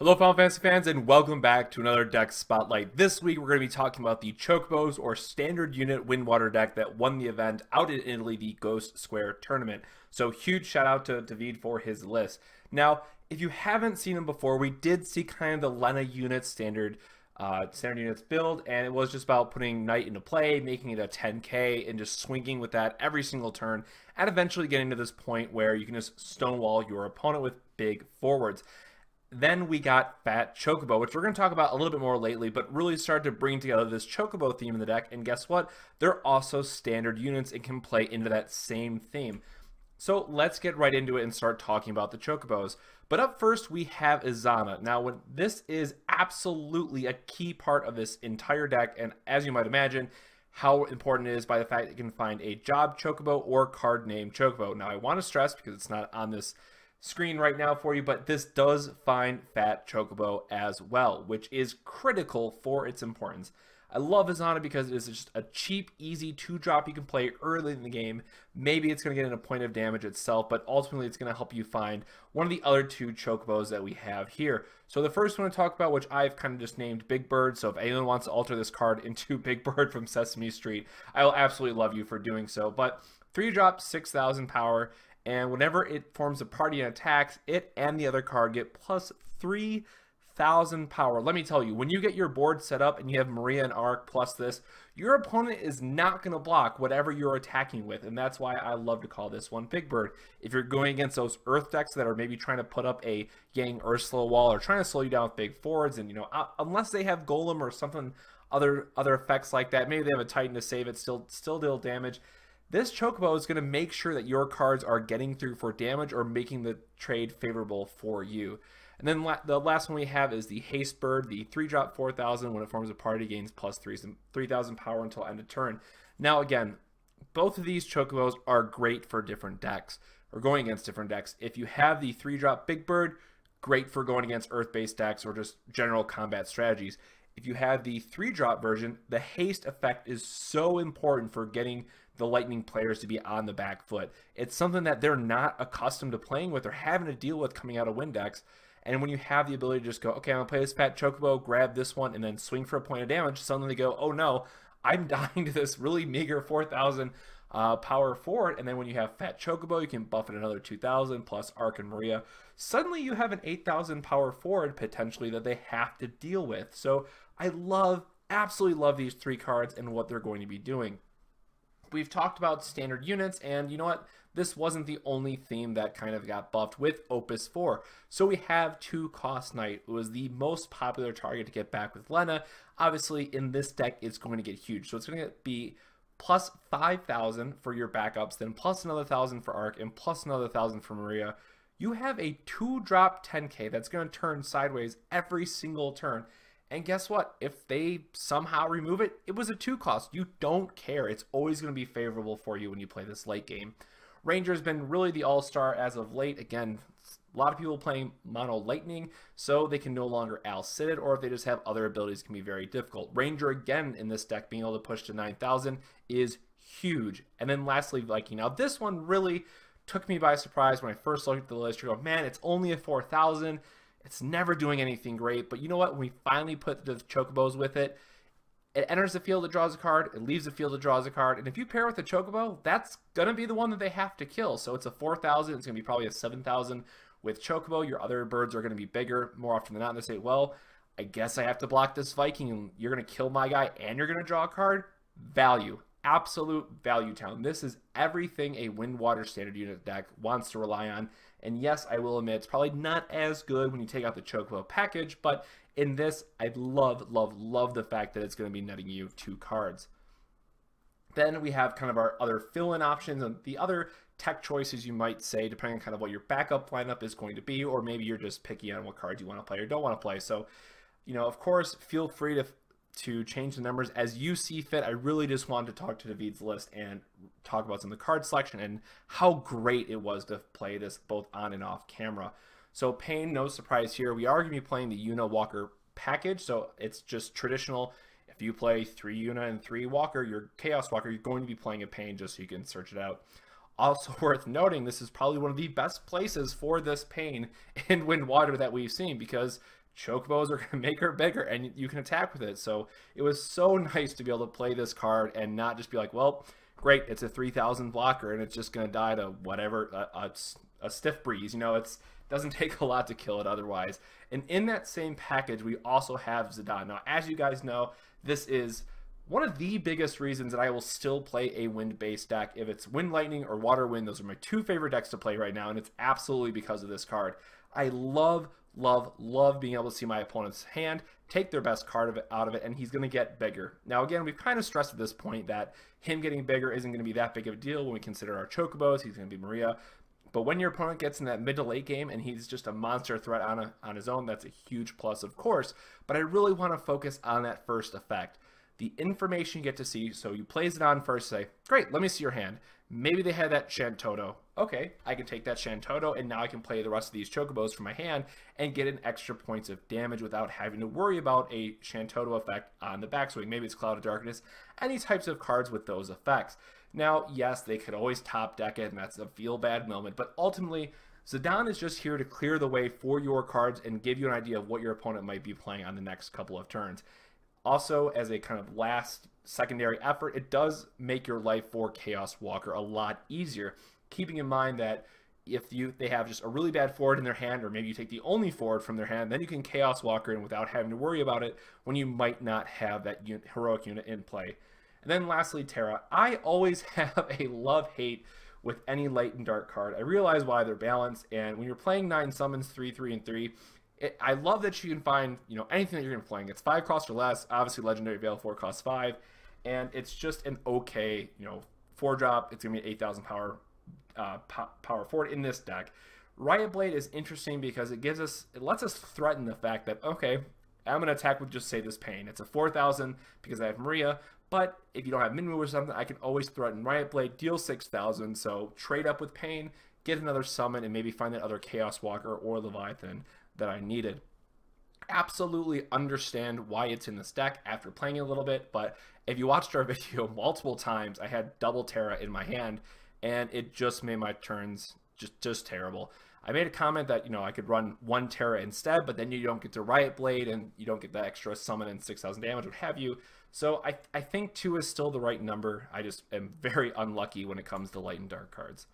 Hello Final Fantasy fans and welcome back to another deck spotlight. This week we're going to be talking about the Chocobos or standard unit Windwater deck that won the event out in Italy, the Ghost Square tournament. So huge shout out to Davide for his list. Now if you haven't seen him before, we did see kind of the Lenna unit standard units build, and it was just about putting Knight into play, making it a 10k and just swinging with that every single turn, and eventually getting to this point where you can just stonewall your opponent with big forwards. Then we got Phat Chocobo, which we're going to talk about a little bit more lately, but really started to bring together this Chocobo theme in the deck. And guess what? They're also standard units and can play into that same theme. So let's get right into it and start talking about the Chocobos. But up first, we have Izana. Now, this is absolutely a key part of this entire deck, and as you might imagine, how important it is by the fact that you can find a job Chocobo or card name Chocobo. Now, I want to stress, because it's not on this screen right now for you, but this does find Phat Chocobo as well, which is critical for its importance. I love Izana because it is just a cheap, easy 2-drop you can play early in the game. Maybe it's going to get in a point of damage itself, but ultimately it's going to help you find one of the other 2 Chocobos that we have here. So the first one to talk about, which I've kind of just named Big Bird, so if anyone wants to alter this card into Big Bird from Sesame Street, I will absolutely love you for doing so. But 3-drop, 6,000 power, and whenever it forms a party and attacks, it and the other card get plus 3,000 power. Let me tell you, when you get your board set up and you have Maria and Arc plus this, your opponent is not going to block whatever you're attacking with. And that's why I love to call this one Big Bird. If you're going against those Earth decks that are maybe trying to put up a Yang Ursula wall or trying to slow you down with big forwards, and unless they have Golem or something, other effects like that, maybe they have a Titan to save it, still deal damage. This Chocobo is going to make sure that your cards are getting through for damage or making the trade favorable for you. And then the last one we have is the Haste Bird, the 3-drop 4,000. When it forms a party, gains plus 3,000 power until end of turn. Now again, both of these Chocobos are great for different decks, or going against different decks. If you have the 3-drop Big Bird, great for going against Earth-based decks or just general combat strategies. If you have the 3-drop version, the haste effect is so important for getting the Lightning players to be on the back foot. It's something that they're not accustomed to playing with or having to deal with coming out of Windex. And when you have the ability to just go, okay, I'm going to play this Phat Chocobo, grab this one, and then swing for a point of damage, suddenly they go, oh no, I'm dying to this really meager 4,000 power forward. And then when you have Phat Chocobo, you can buff it another 2,000 plus Arc and Maria. Suddenly you have an 8,000 power forward potentially that they have to deal with. So I absolutely love these 3 cards and what they're going to be doing. We've talked about standard units, and you know what? This wasn't the only theme that kind of got buffed with Opus IV. So we have 2-cost Knight. It was the most popular target to get back with Lenna. Obviously, in this deck, it's going to get huge. So it's going to be plus 5,000 for your backups, then plus another 1,000 for Arc, and plus another 1,000 for Maria. You have a 2-drop 10k that's going to turn sideways every single turn. And guess what? If they somehow remove it, it was a 2-cost. You don't care. It's always going to be favorable for you when you play this late game. Ranger has been really the all-star as of late. Again, a lot of people playing mono lightning, so they can no longer Al-Cid it, or if they just have other abilities, it can be very difficult. Ranger, again, in this deck, being able to push to 9,000 is huge. And then lastly, Viking. Now, this one really took me by surprise when I first looked at the list. You go, man, it's only a 4,000. It's never doing anything great, but you know what? When we finally put the Chocobos with it, it enters the field, it draws a card, it leaves the field, it draws a card, and if you pair with the Chocobo, that's going to be the one that they have to kill. So it's a 4,000, it's going to be probably a 7,000 with Chocobo. Your other birds are going to be bigger more often than not, and they say, well, I guess I have to block this Viking, and you're going to kill my guy, and you're going to draw a card. Value. Absolute value town. This is everything a Windwater standard unit deck wants to rely on. And yes, I will admit, it's probably not as good when you take out the Chocobo package, but in this, I love the fact that it's going to be netting you 2 cards. Then we have kind of our other fill-in options and the other tech choices you might say, depending on kind of what your backup lineup is going to be, or maybe you're just picky on what cards you want to play or don't want to play. So, of course, feel free to change the numbers as you see fit. I really just wanted to talk to Davide's list and talk about some of the card selection and how great it was to play this both on and off camera. So Paine, no surprise here. We are going to be playing the Yuna Walker package, so it's just traditional. If you play 3 Yuna and 3 Walker, your Chaos Walker, you're going to be playing a Paine just so you can search it out. Also worth noting, this is probably one of the best places for this Paine in Windwater that we've seen, because Chocobos are going to make her bigger, and you can attack with it. So it was so nice to be able to play this card and not just be like, well, great, it's a 3,000 blocker, and it's just going to die to whatever, a stiff breeze. You know, it doesn't take a lot to kill it otherwise. And in that same package, we also have Zidane. Now, as you guys know, this is one of the biggest reasons that I will still play a wind-based deck. If it's Wind Lightning or Water Wind, those are my two favorite decks to play right now, and it's absolutely because of this card. I love being able to see my opponent's hand, take their best card out of it, and he's going to get bigger. Now, again, we've kind of stressed at this point that him getting bigger isn't going to be that big of a deal when we consider our Chocobos. He's going to be Maria. But when your opponent gets in that mid to late game and he's just a monster threat on his own, that's a huge plus, of course. But I really want to focus on that first effect. The information you get to see, so you plays it on first, say, great, let me see your hand. Maybe they had that Shantoto. Okay, I can take that Shantoto, and now I can play the rest of these Chocobos from my hand and get an extra points of damage without having to worry about a Shantoto effect on the backswing. Maybe it's Cloud of Darkness, any types of cards with those effects. Now, yes, they could always top deck it, and that's a feel-bad moment, but ultimately, Zidane is just here to clear the way for your cards and give you an idea of what your opponent might be playing on the next couple of turns. Also, as a kind of last secondary effort, it does make your life for Chaos Walker a lot easier, keeping in mind that if they have just a really bad forward in their hand, or maybe you take the only forward from their hand, then you can Chaos Walker in without having to worry about it when you might not have that heroic unit in play. And then lastly, Terra. I always have a love-hate with any light and dark card. I realize why they're balanced, and when you're playing 9 summons, 3, 3, and 3, I love that you can find, you know, anything that you're going to be playing. It's 5 cost or less. Obviously, Legendary Valefor costs 5, and it's just an okay, you know, 4-drop. It's going to be an 8,000 power forward in this deck. Riot Blade is interesting because it lets us threaten the fact that, okay, I'm going to attack with just say this Paine. It's a 4,000 because I have Maria, but if you don't have Minwu or something, I can always threaten Riot Blade, deal 6,000. So trade up with Paine, get another summon, and maybe find that other Chaos Walker or Leviathan that I needed. Absolutely understand why it's in this deck after playing it a little bit, but if you watched our video multiple times, I had double Terra in my hand, and it just made my turns just terrible. I made a comment that, you know, I could run 1 Terra instead, but then you don't get to Riot Blade, and you don't get the extra summon and 6,000 damage, what have you. So I think 2 is still the right number. I just am very unlucky when it comes to light and dark cards.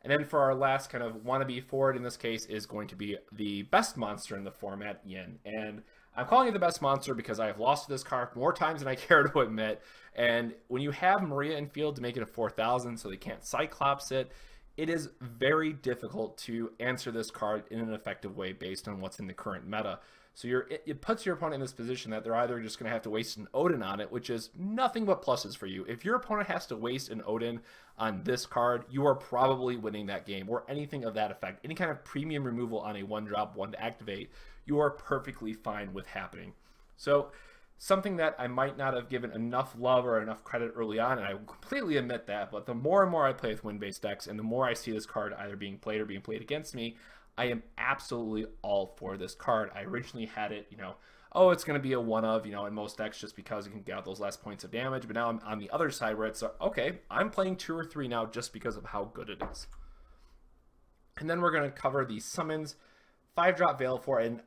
And then for our last kind of wannabe forward in this case is going to be the best monster in the format, Yin. And I'm calling it the best monster because I have lost to this card more times than I care to admit. And when you have Maria in field to make it a 4,000 so they can't Cyclops it, it is very difficult to answer this card in an effective way based on what's in the current meta. So it puts your opponent in this position that they're either just going to have to waste an Odin on it, which is nothing but pluses for you. If your opponent has to waste an Odin on this card, you are probably winning that game, or anything of that effect. Any kind of premium removal on a 1-drop, 1 to activate, you are perfectly fine with happening. So something that I might not have given enough love or enough credit early on, and I completely admit that, but the more and more I play with wind-based decks, and the more I see this card either being played or being played against me, I am absolutely all for this card. I originally had it, you know, oh, it's going to be a one of, you know, in most decks just because you can get out those last points of damage. But now I'm on the other side where it's, okay, I'm playing 2 or 3 now just because of how good it is. And then we're going to cover the summons, 5-drop Valefor. And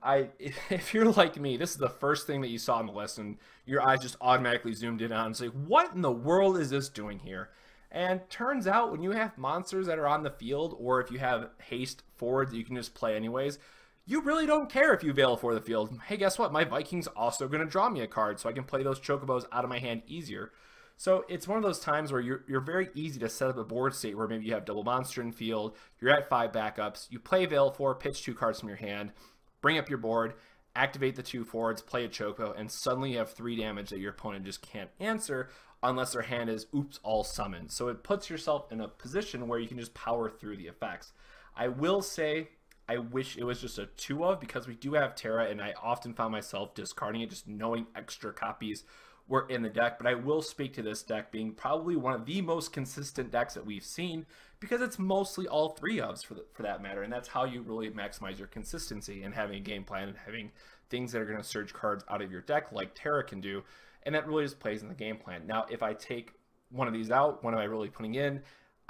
if you're like me, this is the first thing that you saw on the list and your eyes just automatically zoomed in on and say, what in the world is this doing here? And turns out when you have monsters that are on the field, or if you have haste forwards that you can just play anyways, you really don't care if you Valefor the field. Hey, guess what? My Viking's also going to draw me a card, so I can play those Chocobos out of my hand easier. So it's one of those times where you're very easy to set up a board state where maybe you have double monster in field, you're at 5 backups, you play Valefor, pitch 2 cards from your hand, bring up your board, activate the 2 forwards, play a Choco, and suddenly you have 3 damage that your opponent just can't answer unless their hand is, oops, all summoned. So it puts yourself in a position where you can just power through the effects. I will say, I wish it was just a 2 of, because we do have Terra, and I often found myself discarding it, just knowing extra copies were in the deck. But I will speak to this deck being probably one of the most consistent decks that we've seen, because it's mostly all 3 ofs for that matter, and that's how you really maximize your consistency and having a game plan and having things that are going to surge cards out of your deck like Terra can do. And that really just plays in the game plan. Now, if I take one of these out, what am I really putting in?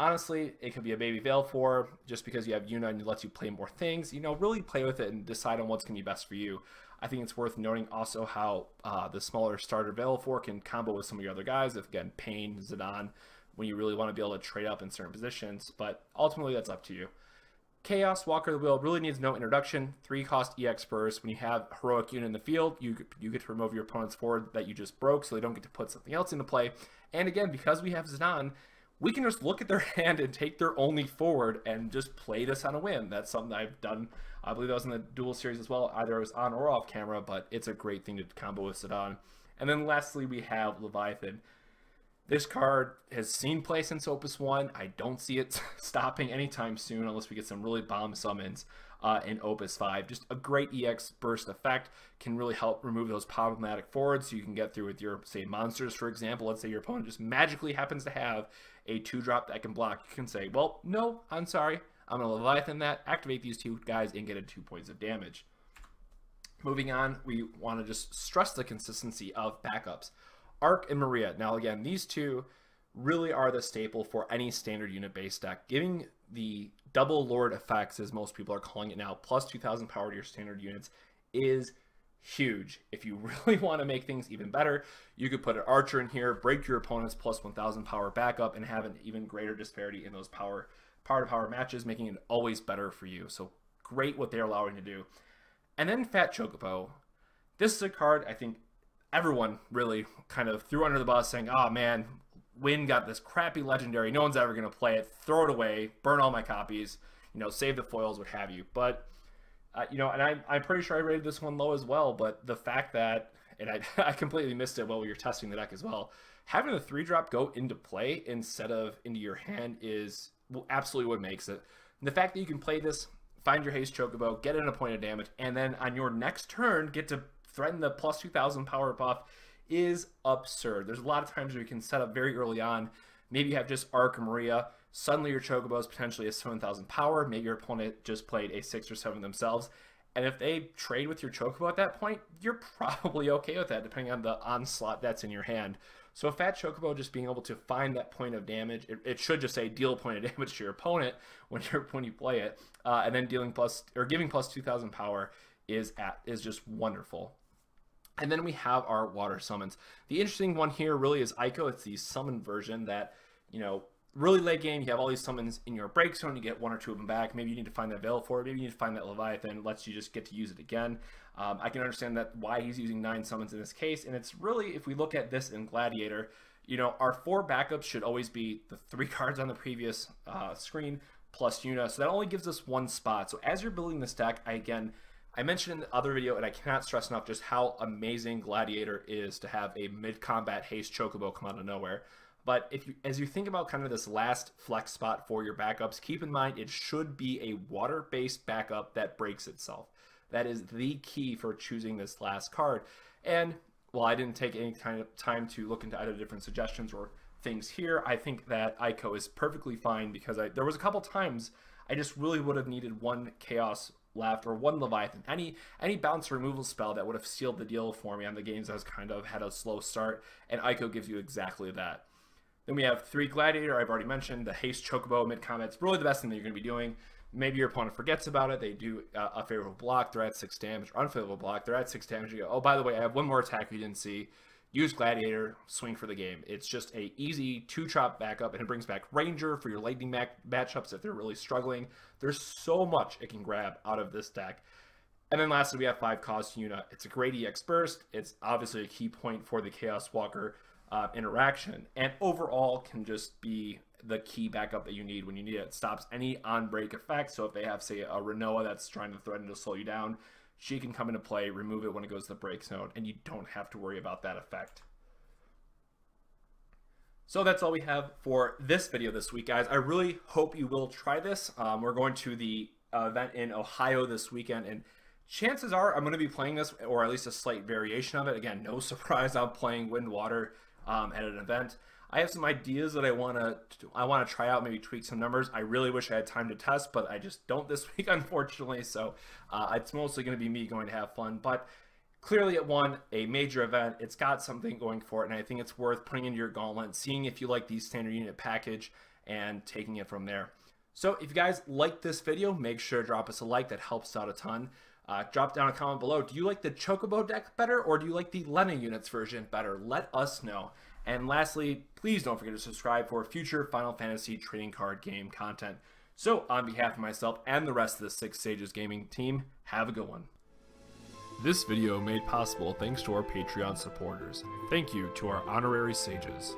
honestly, it could be a baby Valefor just because you have Yuna and it lets you play more things. You know, really play with it and decide on what's going to be best for you. I think it's worth noting also how the smaller starter Valefor can combo with some of your other guys. If, again, Paine, Zidane, when you really want to be able to trade up in certain positions. But ultimately, that's up to you. Chaos Walker of the Wheel really needs no introduction. 3-cost EX burst. When you have Heroic Yuna in the field, you get to remove your opponent's forward that you just broke, so they don't get to put something else into play. And again, because we have Zidane, we can just look at their hand and take their only forward and just play this on a whim. That's something I've done. I believe that was in the duel series as well. Either it was on or off camera, but it's a great thing to combo with Zidane. And then lastly, we have Leviathan. This card has seen play since Opus 1. I don't see it stopping anytime soon unless we get some really bomb summons in Opus 5. Just a great EX burst effect. Can really help remove those problematic forwards so you can get through with your, say, monsters, for example. Let's say your opponent just magically happens to have a 2-drop that can block. You can say, well, no, I'm sorry. I'm going to Leviathan that, activate these 2 guys, and get a 2 points of damage. Moving on, we want to just stress the consistency of backups. Arc and Maria. Now, again, these 2 really are the staple for any standard unit-based deck. Giving the double Lord effects, as most people are calling it now, plus 2,000 power to your standard units is huge. If you really want to make things even better, you could put an Archer in here, break your opponent's plus 1,000 power backup, and have an even greater disparity in those power-to-power matches, making it always better for you. So great what they're allowing to do. And then Phat Chocobo. This is a card I think everyone really kind of threw under the bus, saying, oh man, Win got this crappy legendary, no one's ever going to play it, throw it away, burn all my copies, you know, save the foils, what have you. But, you know, and I'm pretty sure I rated this one low as well, but the fact that, and I completely missed it while we were testing the deck as well, having the 3-drop go into play instead of into your hand is absolutely what makes it. And the fact that you can play this, find your Haste Chocobo, get in a point of damage, and then on your next turn get to threaten the plus 2,000 power buff is absurd. There's a lot of times where you can set up very early on. Maybe you have just Arc or Maria. Suddenly your Chocobo is potentially a 7,000 power. Maybe your opponent just played a 6 or 7 themselves. And if they trade with your Chocobo at that point, you're probably okay with that, depending on the onslaught that's in your hand. So a Phat Chocobo just being able to find that point of damage, it should just say deal a point of damage to your opponent when you play it, and then giving plus 2,000 power is just wonderful. And then we have our water summons. The interesting one here really is Eiko. It's the summon version that, you know, really late game, you have all these summons in your break zone, you get 1 or 2 of them back. Maybe you need to find that Valefor, maybe you need to find that Leviathan. It lets you just get to use it again. I can understand that why he's using 9 summons in this case, and it's really, if we look at this in Gladiator, you know, our 4 backups should always be the 3 cards on the previous screen plus Yuna, so that only gives us 1 spot. So as you're building this deck, I mentioned in the other video, and I cannot stress enough just how amazing Gladiator is to have a mid-combat Haste Chocobo come out of nowhere. But as you think about kind of this last flex spot for your backups, keep in mind it should be a water-based backup that breaks itself. That is the key for choosing this last card. And while I didn't take any kind of time to look into either different suggestions or things here, I think that Eiko is perfectly fine because there was a couple times I just really would have needed 1 Chaos left or 1 Leviathan, any bounce removal spell that would have sealed the deal for me on the games that has kind of had a slow start, and Eiko gives you exactly that. Then we have 3 Gladiator. I've already mentioned the Haste Chocobo mid-combat. It's really the best thing that you're going to be doing. Maybe your opponent forgets about it. They do a favorable block. They're at 6 damage. Or unfavorable block. They're at 6 damage. You go, oh, by the way, I have 1 more attack you didn't see. Use Gladiator. Swing for the game. It's just a easy 2-chop backup, and it brings back Ranger for your lightning matchups if they're really struggling. There's so much it can grab out of this deck. And then lastly, we have 5-cost Yuna. It's a great EX burst. It's obviously a key point for the Chaos Walker interaction, and overall can just be the key backup that you need when you need it. It stops any on-break effect, so if they have, say, a Renoa that's trying to threaten to slow you down, she can come into play, remove it when it goes to the break zone, and you don't have to worry about that effect. So that's all we have for this video this week, guys. I really hope you will try this. We're going to the event in Ohio this weekend, and chances are I'm going to be playing this, or at least a slight variation of it. Again, no surprise, I'm playing Wind Water at an event. I have some ideas that I want to try out, maybe tweak some numbers. I really wish I had time to test, but I just don't this week, unfortunately. So it's mostly going to be me going to have fun. But clearly it won a major event. It's got something going for it, and I think it's worth putting into your gauntlet, seeing if you like the standard unit package, and taking it from there. So if you guys like this video, make sure to drop us a like. That helps out a ton. Drop down a comment below. Do you like the Chocobo deck better, or do you like the Lenna units version better? Let us know. And lastly, please don't forget to subscribe for future Final Fantasy trading card game content. So on behalf of myself and the rest of the Six Sages Gaming team, have a good one. This video made possible thanks to our Patreon supporters. Thank you to our honorary sages.